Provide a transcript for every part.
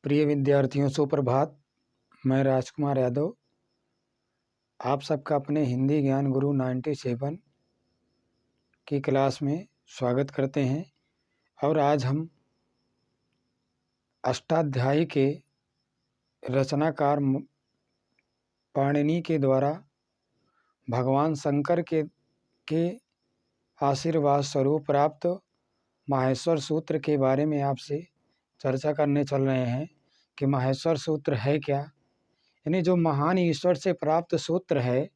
प्रिय विद्यार्थियों, सुप्रभात। मैं राजकुमार यादव आप सबका अपने हिंदी ज्ञान गुरु 97 की क्लास में स्वागत करते हैं। और आज हम अष्टाध्यायी के रचनाकार पाणिनि के द्वारा भगवान शंकर के आशीर्वाद स्वरूप प्राप्त माहेश्वर सूत्र के बारे में आपसे चर्चा करने चल रहे हैं कि माहेश्वर सूत्र है क्या, यानी जो महान ईश्वर से प्राप्त सूत्र है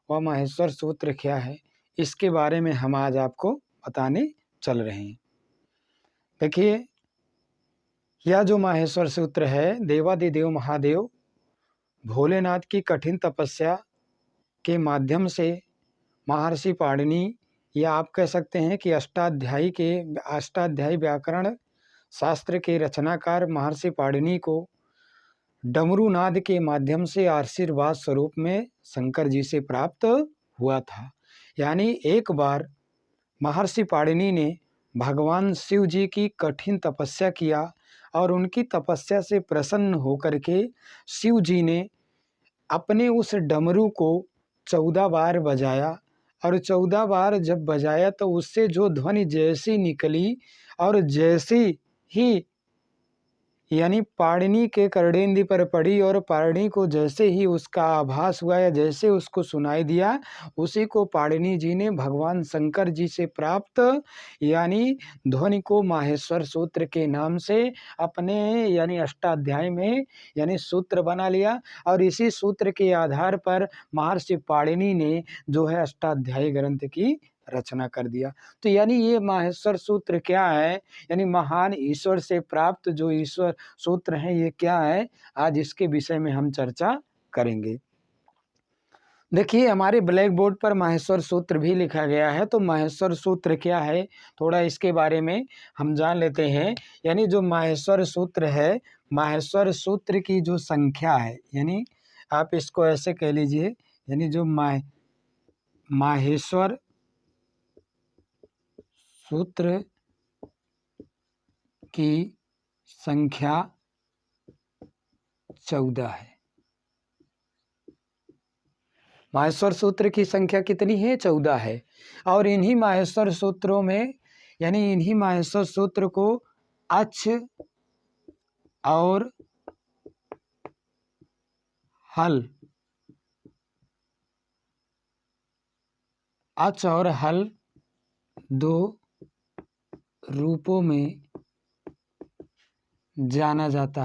वह माहेश्वर सूत्र क्या है, इसके बारे में हम आज आपको बताने चल रहे हैं। देखिए, यह जो माहेश्वर सूत्र है, देवादिदेव महादेव भोलेनाथ की कठिन तपस्या के माध्यम से महर्षि पाणिनि, या आप कह सकते हैं कि अष्टाध्यायी व्याकरण शास्त्र के रचनाकार महर्षि पाणिनि को डमरूनाद के माध्यम से आशीर्वाद स्वरूप में शंकर जी से प्राप्त हुआ था। यानी एक बार महर्षि पाणिनि ने भगवान शिव जी की कठिन तपस्या किया और उनकी तपस्या से प्रसन्न होकर के शिव जी ने अपने उस डमरू को 14 बार बजाया, और 14 बार जब बजाया तो उससे जो ध्वनि जैसी निकली और जैसी ही यानी पाणिनि के कर्णेंद्र पर पड़ी और पाणिनि को जैसे ही उसका आभास हुआ या जैसे उसको सुनाई दिया, उसी को पाणिनि जी ने भगवान शंकर जी से प्राप्त यानी ध्वनि को माहेश्वर सूत्र के नाम से अपने यानी अष्टाध्याय में यानी सूत्र बना लिया। और इसी सूत्र के आधार पर महर्षि पाणिनि ने जो है अष्टाध्यायी ग्रंथ की रचना कर दिया। तो यानी ये माहेश्वर सूत्र क्या है, यानी महान ईश्वर से प्राप्त जो ईश्वर सूत्र है, ये क्या है, आज इसके विषय में हम चर्चा करेंगे। देखिए, हमारे ब्लैक बोर्ड पर माहेश्वर सूत्र भी लिखा गया है। तो माहेश्वर सूत्र क्या है, थोड़ा इसके बारे में हम जान लेते हैं। यानी जो माहेश्वर सूत्र है, माहेश्वर सूत्र की जो संख्या है, यानी आप इसको ऐसे कह लीजिए, यानी जो माहेश्वर सूत्र की संख्या 14 है। माहेश्वर सूत्र की संख्या कितनी है? 14 है। और इन्हीं माहेश्वर सूत्रों में यानी इन्हीं माहेश्वर सूत्र को अच और हल दो रूपों में जाना जाता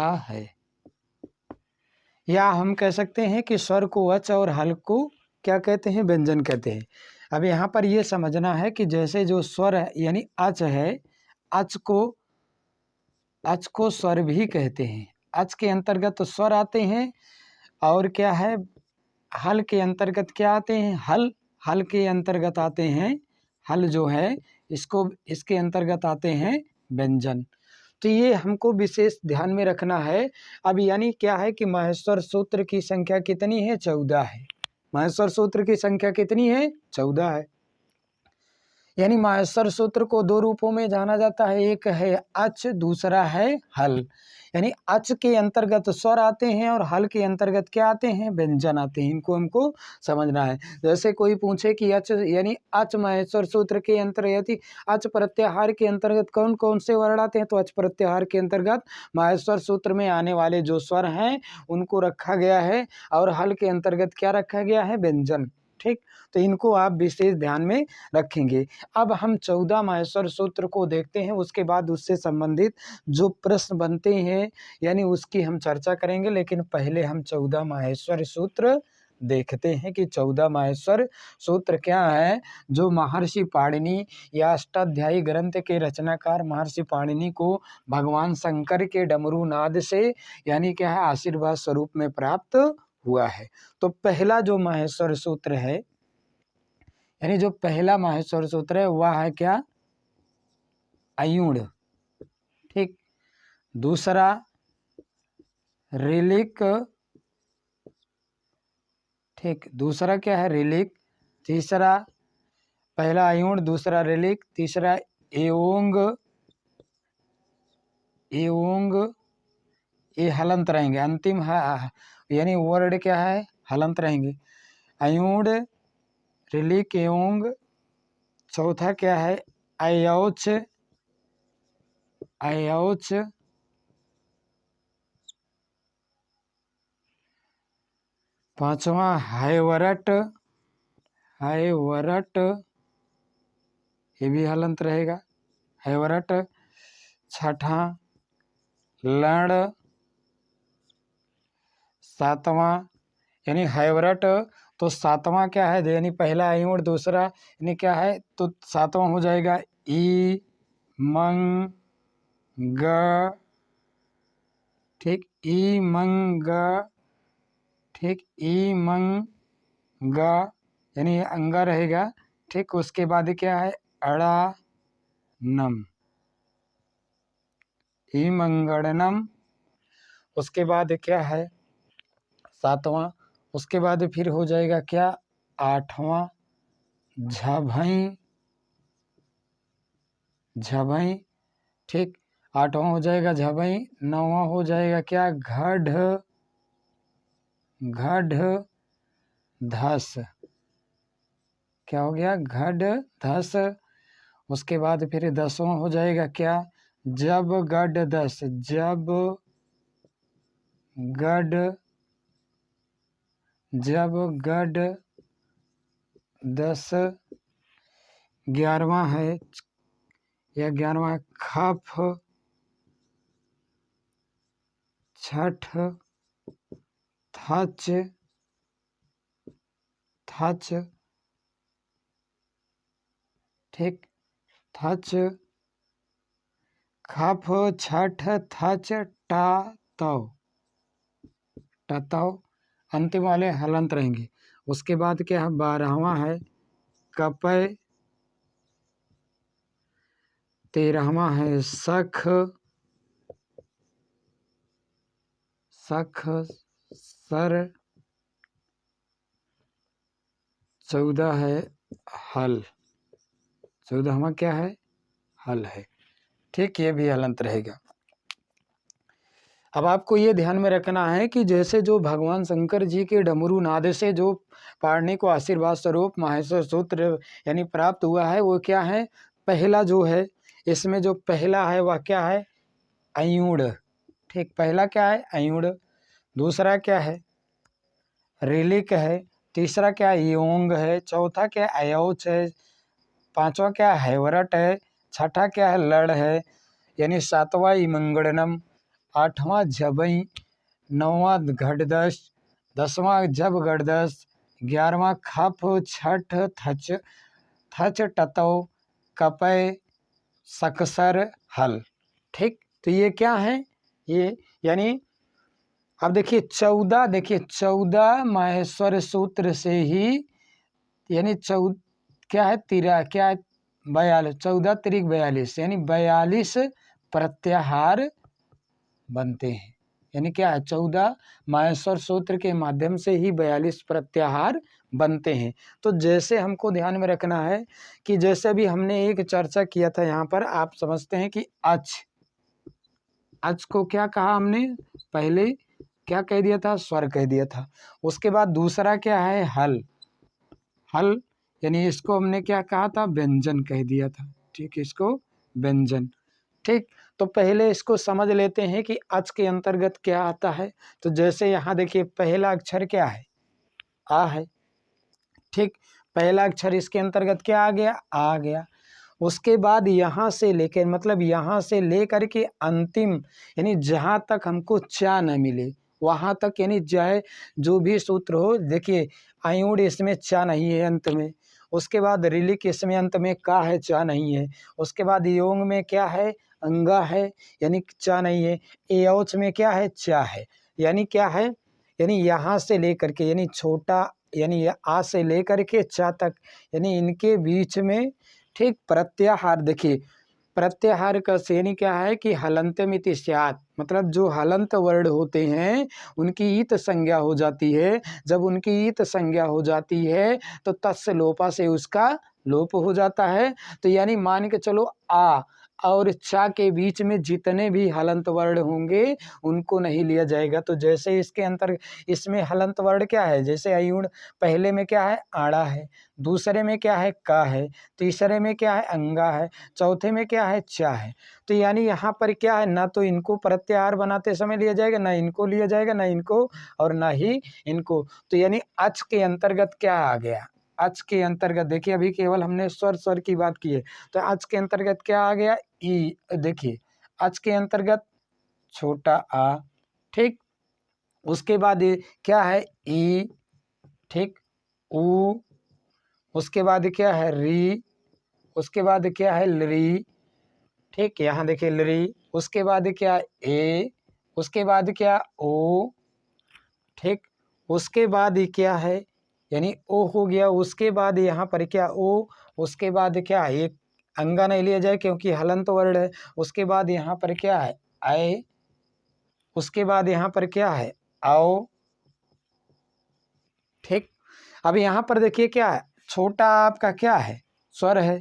है। या हम कह सकते हैं कि स्वर को अच और हल को क्या कहते हैं? व्यंजन कहते हैं। अब यहाँ पर ये समझना है कि जैसे जो स्वर यानी अच है, अच को स्वर भी कहते हैं। अच के अंतर्गत तो स्वर आते हैं, और क्या है, हल के अंतर्गत क्या आते हैं? हल के अंतर्गत आते हैं, हल जो है इसके अंतर्गत आते हैं व्यंजन। तो ये हमको विशेष ध्यान में रखना है। अब यानी क्या है कि माहेश्वर सूत्र की संख्या कितनी है? 14 है। माहेश्वर सूत्र की संख्या कितनी है? 14 है। यानी माहेश्वर सूत्र को दो रूपों में जाना जाता है, एक है अच, दूसरा है हल। यानी अच के अंतर्गत स्वर आते हैं और हल के अंतर्गत क्या आते हैं? व्यंजन आते हैं। इनको हमको समझना है। जैसे कोई पूछे कि अच यानी अच माहेश्वर सूत्र के अंतर्गत अच प्रत्याहार के अंतर्गत कौन कौन से वर्ण आते हैं, तो अच प्रत्याहार के अंतर्गत माहेश्वर सूत्र में आने वाले जो स्वर हैं उनको रखा गया है, और हल के अंतर्गत क्या रखा गया है? व्यंजन। ठीक, तो इनको आप विशेष ध्यान में रखेंगे। अब हम 14 माहेश्वर सूत्र को देखते हैं, उसके बाद उससे संबंधित जो प्रश्न बनते हैं यानी उसकी हम चर्चा करेंगे। लेकिन पहले हम 14 माहेश्वर सूत्र देखते हैं कि 14 माहेश्वर सूत्र क्या है, जो महर्षि पाणिनि या अष्टाध्यायी ग्रंथ के रचनाकार महर्षि पाणिनि को भगवान शंकर के डमरूनाद से यानी क्या है, आशीर्वाद स्वरूप में प्राप्त हुआ है। तो पहला जो माहेश्वर सूत्र है, यानी जो पहला माहेश्वर सूत्र है वह है क्या? अयूण। ठीक, दूसरा ऋलिक। ठीक, दूसरा क्या है? ऋलिक। तीसरा, पहला अयूण, दूसरा ऋलिक, तीसरा एओंग, एओंग, ये हलंत रहेंगे। अंतिम यानी वर्ड क्या है, हलंत रहेंगे। अयूड, रिलिक, एओंग। चौथा क्या है, अयौच, अयौच। पांचवा हैवरट, हैवरट, ये भी हलंत रहेगा, हैवरट। छठा लड़। सातवां यानी हैवरट, तो सातवां क्या है, यानी पहला अयूड़, दूसरा यानी क्या है, तो सातवां हो जाएगा ई मंग ग, ठीक, ई मंग ग, ठीक, ई मंग ग, यानी अंगा रहेगा, ठीक। उसके बाद क्या है, अड़ा नम, ई मंगड़नम। उसके बाद क्या है, सातवां। उसके बाद फिर हो जाएगा क्या, आठवां झभई, झभई, ठीक, आठवां हो जाएगा झभई। नौवां हो जाएगा क्या, घढ़, घढ़ धस, क्या हो गया, घढ़ धस। उसके बाद फिर 10वां हो जाएगा क्या, जब गढ़ दस, जब गढ़, जब गढ़ दस। 11वां है, या 11वां खफ, छठ, थच, थच, ठीक, थच, खफ, छठ, थच, टा तव, टतव। अंतिम वाले हलंत रहेंगे। उसके बाद क्या है, 12वां है कपय। 13वां है सख, सख, सर। 14 है हल, 14वां क्या है, हल है, ठीक, ये भी हलंत रहेगा। अब आपको ये ध्यान में रखना है कि जैसे जो भगवान शंकर जी के डमरू नाद से जो पारणी को आशीर्वाद स्वरूप माहेश्वर सूत्र यानी प्राप्त हुआ है, वो क्या है, पहला जो है इसमें जो पहला है वह क्या है, अयूड़, ठीक, पहला क्या है, अयूड़। दूसरा क्या है, रिलिक है। तीसरा क्या है, योंग है। चौथा क्या है, अयौच है। पांचवा क्या है, हैवरट है। छठा क्या है, लड़ है, यानी सातवां इमंगड़नम। आठवां झबई। नौवां घड़दस। 10वां जब गड़दस। 11वां खप, छठ, थच, थच, टतव, कपय, सकसर, हल, ठीक। तो ये क्या है, ये यानी अब देखिए 14, देखिए 14 माहेश्वर सूत्र से ही, यानी क्या है, क्या है, 42, 14 तिरिक 42, यानी 42 प्रत्याहार बनते हैं। यानी क्या है, 14 माहेश्वर सूत्र के माध्यम से ही 42 प्रत्याहार बनते हैं। तो जैसे हमको ध्यान में रखना है कि जैसे भी हमने एक चर्चा किया था यहाँ पर, आप समझते हैं कि अच, अच को क्या कहा हमने, पहले क्या कह दिया था, स्वर कह दिया था। उसके बाद दूसरा क्या है, हल, हल यानी इसको हमने क्या कहा था, व्यंजन कह दिया था, ठीक, इसको व्यंजन, ठीक। तो पहले इसको समझ लेते हैं कि अच के अंतर्गत क्या आता है। तो जैसे यहाँ देखिए पहला अक्षर क्या है, आ है, ठीक, पहला अक्षर इसके अंतर्गत क्या आ गया, आ गया। उसके बाद यहाँ से लेकर, मतलब यहाँ से लेकर के अंतिम, यानी जहाँ तक हमको चा न मिले वहाँ तक, यानी चाहे जो भी सूत्र हो, देखिए अयूड़ इसमें चा नहीं है अंत में। उसके बाद रिलिक इसमें अंत में का है, चा नहीं है। उसके बाद योंग में क्या है, अंगा है, यानी चा नहीं है। एऔच में क्या है, चा है, यानी क्या है, यानी यहाँ से लेकर के, यानी छोटा, यानी आ से लेकर के चा तक, यानी इनके बीच में, ठीक, प्रत्याहार। देखिए प्रत्याहार का श्रेणी क्या है कि हलंत मिति स्यात्, मतलब जो हलंत वर्ण होते हैं उनकी ईत संज्ञा हो जाती है। जब उनकी ईत संज्ञा हो जाती है तो तस्य लोपा से उसका लोप हो जाता है। तो यानी मान के चलो आ, और चा के बीच में जितने भी हलंत वर्ण होंगे उनको नहीं लिया जाएगा। तो जैसे इसके अंतर इसमें हलंत वर्ण क्या है, जैसे अयूण पहले में क्या है आड़ा है, दूसरे में क्या है का है, तीसरे में क्या है अंगा है, चौथे में क्या है चा है। तो यानी यहाँ पर क्या है, ना तो इनको प्रत्याहार बनाते समय लिया जाएगा, ना इनको लिया जाएगा, ना इनको और ना ही इनको। तो यानी अच के अंतर्गत क्या आ गया, अच के अंतर्गत देखिए अभी केवल हमने स्वर स्वर की बात की है, तो अच के अंतर्गत क्या आ गया ई। देखिए अच के अंतर्गत छोटा आ, ठीक, उसके बाद क्या है ई, ठीक, ऊ, उसके बाद क्या है री, उसके बाद क्या है लरी, ठीक, यहाँ देखिए लरी, उसके बाद क्या ए, उसके बाद क्या ओ, ठीक, उसके बाद क्या है यानी ओ हो गया, उसके बाद यहाँ पर क्या ओ, उसके बाद क्या है एक अंगा नहीं लिया जाए क्योंकि हलंत वर्ण है, उसके बाद यहाँ पर क्या है आए, उसके बाद यहाँ पर क्या है आओ, ठीक। अब यहाँ पर देखिए क्या है, छोटा आपका क्या है स्वर है,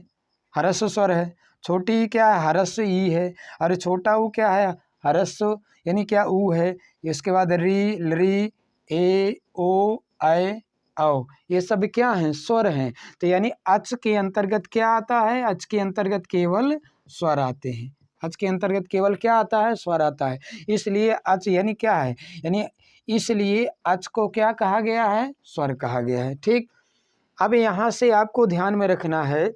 ह्रस्व स्वर है, छोटी क्या है ह्रस्व ई है, और छोटा ऊ क्या है ह्रस्व यानी क्या ऊ है। इसके बाद री लरी ए ओ आए आओ, ये सब क्या हैं स्वर हैं। तो यानी अच के अंतर्गत क्या आता है, अच के अंतर्गत केवल स्वर आते हैं, अच के अंतर्गत केवल क्या आता है स्वर आता है। इसलिए अच यानी क्या है, यानी इसलिए अच को क्या कहा गया है स्वर कहा गया है, ठीक। अब यहाँ से आपको ध्यान में रखना है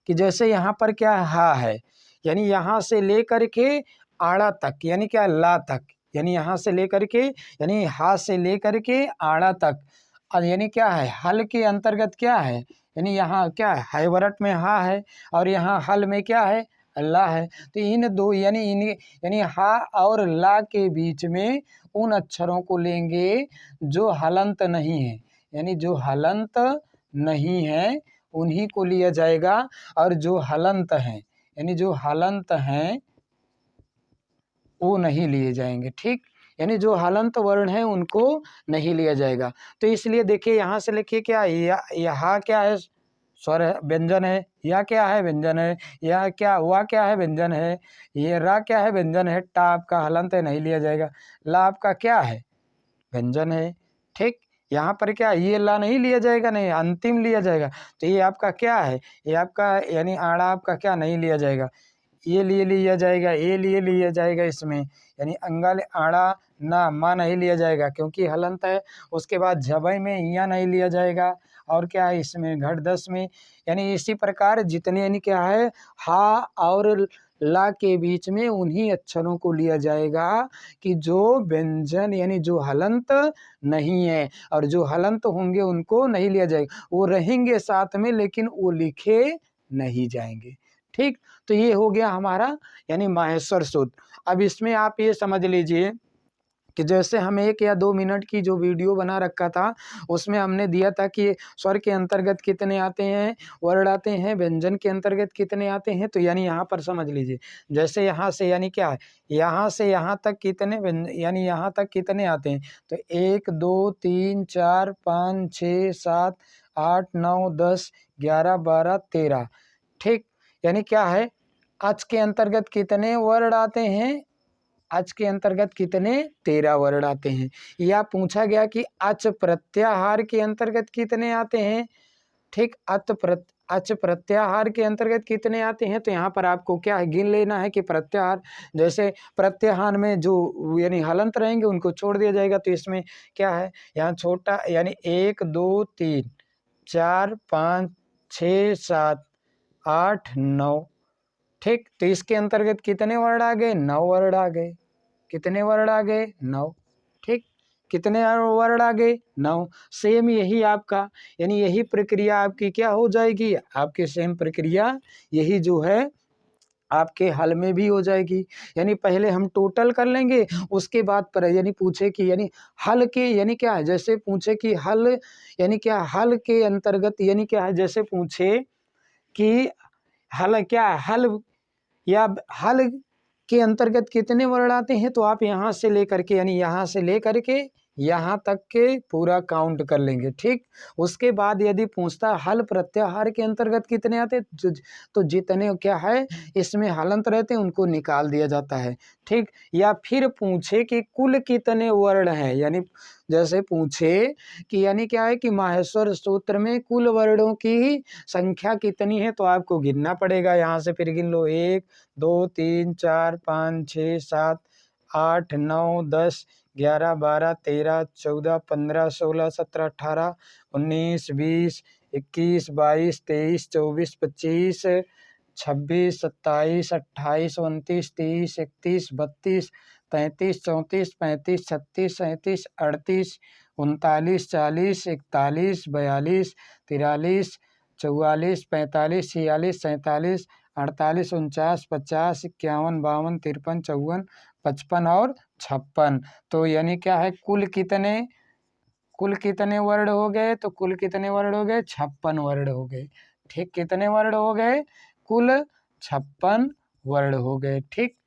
कि जैसे यहाँ पर क्या हा है, यानी यहाँ से लेकर के आड़ा तक यानी क्या ला तक, यानी यहाँ से लेकर के यानी हा से लेकर के आड़ा तक, और यानी क्या है हल के अंतर्गत क्या है, यानी यहाँ क्या है हैवरट में हा है और यहाँ हल में क्या है ला है। तो इन दो यानी हा और ला के बीच में उन अक्षरों को लेंगे जो हलंत नहीं है, यानी जो हलंत नहीं है उन्हीं को लिया जाएगा, और जो हलंत हैं यानी जो हलंत हैं वो नहीं लिए जाएंगे, ठीक। यानी जो हलंत वर्ण है उनको नहीं लिया जाएगा। तो इसलिए देखिए यहाँ से लिखिए क्या यहाँ क्या है स्वर है व्यंजन है, या क्या है व्यंजन है, या क्या वा क्या है व्यंजन है, ये रा क्या है व्यंजन है, टा आपका हलंत है नहीं लिया जाएगा, ला आपका क्या है व्यंजन है, ठीक। यहाँ पर क्या ये ला नहीं लिया जाएगा, नहीं अंतिम लिया जाएगा। तो ये आपका क्या है, ये आपका यानी आड़ा आपका क्या नहीं लिया जाएगा, ये लिए लिया जाएगा, ये लिए लिया जाएगा इसमें, यानी अंगाल आड़ा ना माँ नहीं लिया जाएगा क्योंकि हलंत है। उसके बाद झबई में इया नहीं लिया जाएगा, और क्या है इसमें घट दस में, यानी इसी प्रकार जितने यानी क्या है हा और ला के बीच में उन्हीं अक्षरों को लिया जाएगा कि जो व्यंजन यानी जो हलंत नहीं है, और जो हलंत होंगे उनको नहीं लिया जाएगा, वो रहेंगे साथ में लेकिन वो लिखे नहीं जाएंगे, ठीक। तो ये हो गया हमारा यानी माहेश्वर सूत्र। अब इसमें आप ये समझ लीजिए कि जैसे हम 1 या 2 मिनट की जो वीडियो बना रखा था उसमें हमने दिया था कि स्वर के अंतर्गत कितने आते हैं, वर्ण आते हैं, व्यंजन के अंतर्गत कितने आते हैं। तो यानी यहाँ पर समझ लीजिए जैसे यहाँ से यानी क्या है यहाँ से यहाँ तक कितने यानी यहाँ तक कितने आते हैं, तो 1 2 3 4 5 6 7 8 9 10 11 12 13, ठीक। यानी क्या है अच के अंतर्गत कितने वर्ण आते हैं, अच के अंतर्गत कितने 13 वर्ण आते हैं। या पूछा गया कि अच प्रत्याहार के अंतर्गत कितने आते हैं, ठीक। अच प्रत्याहार के अंतर्गत कितने आते हैं, तो यहाँ पर आपको क्या है गिन लेना है कि प्रत्याहार जैसे प्रत्याहार में जो यानी हलंत रहेंगे उनको छोड़ दिया जाएगा। तो इसमें क्या है यहाँ छोटा यानी 1 2 3 4 5 6 7 8 9, ठीक। तो इसके अंतर्गत कितने वर्ण आ गए 9 वर्ण आ गए, कितने वर्ण आ गए 9, ठीक। कितने वर्ण आ गए 9। सेम यही आपका यानी यही प्रक्रिया आपकी क्या हो जाएगी, आपके सेम प्रक्रिया यही जो है आपके हल में भी हो जाएगी। यानी पहले हम टोटल कर लेंगे, उसके बाद पर यानी पूछे कि यानी हल के यानी क्या है, जैसे पूछे कि हल यानी क्या हल के अंतर्गत यानी क्या है, जैसे पूछे कि हल क्या है, हल या हल के अंतर्गत कितने वर्ण आते हैं, तो आप यहाँ से लेकर के यानी यहाँ से लेकर के यहाँ तक के पूरा काउंट कर लेंगे। ठीक, उसके बाद यदि पूछता हल प्रत्याहार के अंतर्गत कितने आते तो जितने क्या है इसमें हलंत रहते हैं उनको निकाल दिया जाता है। ठीक, या फिर पूछे कि कुल कितने वर्ण हैं, यानी जैसे पूछे कि यानी क्या है कि माहेश्वर सूत्र में कुल वर्णों की संख्या कितनी है, तो आपको गिनना पड़ेगा। यहाँ से फिर गिन लो 1 2 3 4 5 6 7 8 9 10 11 12 13 14 15 16 17 18 19 20 21 22 23 24 25 26 27 28 29 30 31 32 33 34 35 36 37 38 39 40 41 42 43 44 45 46 47 48 49 50 51 52 53 54 55 और 56। तो यानी क्या है कुल कितने वर्ड हो गए, तो कुल कितने वर्ड हो गए 56 वर्ड हो गए। ठीक, कितने वर्ड हो गए, कुल 56 वर्ड हो गए। ठीक,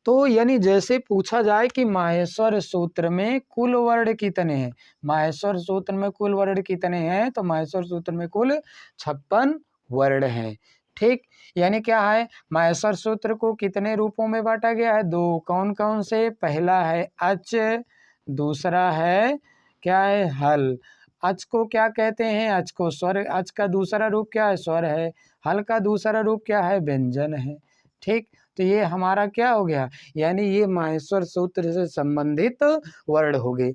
तो यानी जैसे पूछा जाए कि माहेश्वर सूत्र में कुल वर्ण कितने हैं, माहेश्वर सूत्र में कुल वर्ण कितने हैं, तो माहेश्वर सूत्र में कुल 56 वर्ण हैं। ठीक, यानी क्या है माहेश्वर सूत्र को कितने रूपों में बांटा गया है, दो। कौन कौन से, पहला है अच, दूसरा है क्या है हल। अच को क्या कहते हैं, अच को स्वर, अच का दूसरा रूप क्या है, स्वर है। हल का दूसरा रूप क्या है, व्यंजन है। ठीक, तो ये हमारा क्या हो गया, यानी ये माहेश्वर सूत्र से संबंधित वर्ण हो गए।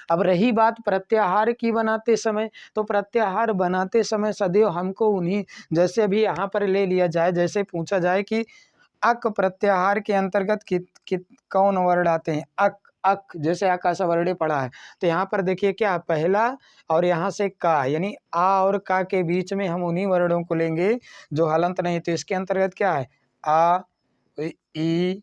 अब रही बात प्रत्याहार की बनाते समय, तो प्रत्याहार बनाते समय सदैव हमको उन्हीं, जैसे अभी यहाँ पर ले लिया जाए, जैसे पूछा जाए कि अक प्रत्याहार के अंतर्गत कौन वर्ण आते हैं, अक अक, जैसे आकाश वर्णे पढ़ा है, तो यहाँ पर देखिए क्या पहला और यहाँ से का, यानी आ और का के बीच में हम उन्हीं वर्णों को लेंगे जो हलंत नहीं। तो इसके अंतर्गत क्या है, आ ई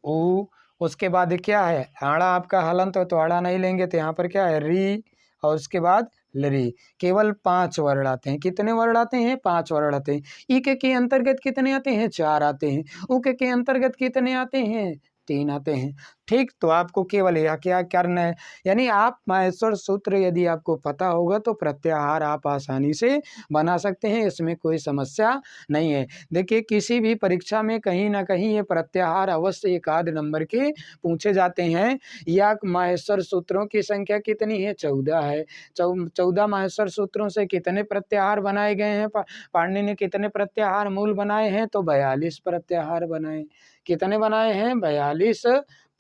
उ, उसके बाद क्या है आड़ा, आपका हलंत तो आड़ा नहीं लेंगे, तो यहाँ पर क्या है री, और उसके बाद लरी। केवल 5 वर्ण आते हैं। कितने वर्ण आते हैं, 5 वर्ण आते हैं। ई के अंतर्गत कितने आते हैं, 4 आते हैं। उ के अंतर्गत कितने आते हैं, 3 आते हैं। ठीक, तो आपको केवल यह क्या करना है, यानी आप माहेश्वर सूत्र यदि आपको पता होगा तो प्रत्याहार आप आसानी से बना सकते हैं, इसमें कोई समस्या नहीं है। देखिए किसी भी परीक्षा में कहीं ना कहीं ये प्रत्याहार अवश्य एक आध नंबर के पूछे जाते हैं। या माहेश्वर सूत्रों की संख्या कितनी है, 14 है। 14 माहेश्वर सूत्रों से कितने प्रत्याहार बनाए गए हैं, पाणिनि ने कितने प्रत्याहार मूल बनाए हैं, तो 42 प्रत्याहार बनाए। कितने बनाए हैं, 42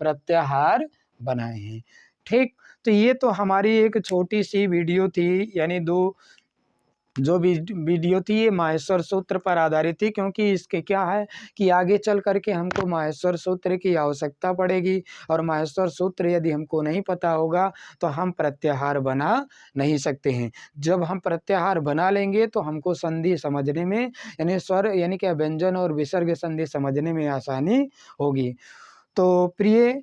प्रत्याहार बनाए हैं। ठीक, तो ये तो हमारी एक छोटी सी वीडियो थी, यानी दो जो वीडियो थी ये माहेश्वर सूत्र पर आधारित थी, क्योंकि इसके क्या है कि आगे चल करके हमको माहेश्वर सूत्र की आवश्यकता पड़ेगी, और माहेश्वर सूत्र यदि हमको नहीं पता होगा तो हम प्रत्याहार बना नहीं सकते हैं। जब हम प्रत्याहार बना लेंगे तो हमको संधि समझने में, यानी स्वर यानी क्या व्यंजन और विसर्ग संधि समझने में आसानी होगी। तो प्रिय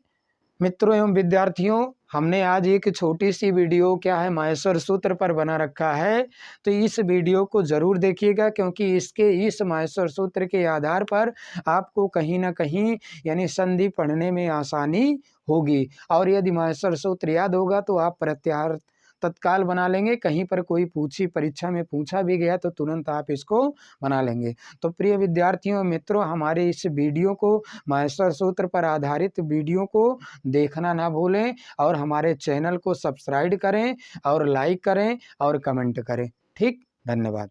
मित्रों एवं विद्यार्थियों, हमने आज एक छोटी सी वीडियो क्या है माहेश्वर सूत्र पर बना रखा है, तो इस वीडियो को जरूर देखिएगा, क्योंकि इस माहेश्वर सूत्र के आधार पर आपको कहीं ना कहीं यानी संधि पढ़ने में आसानी होगी। और यदि माहेश्वर सूत्र याद होगा तो आप प्रत्याहार तत्काल बना लेंगे। कहीं पर कोई परीक्षा में पूछा भी गया तो तुरंत आप इसको बना लेंगे। तो प्रिय विद्यार्थियों मित्रों, हमारे इस वीडियो को, माहेश्वर सूत्र पर आधारित वीडियो को देखना ना भूलें, और हमारे चैनल को सब्सक्राइब करें और लाइक करें और कमेंट करें। ठीक, धन्यवाद।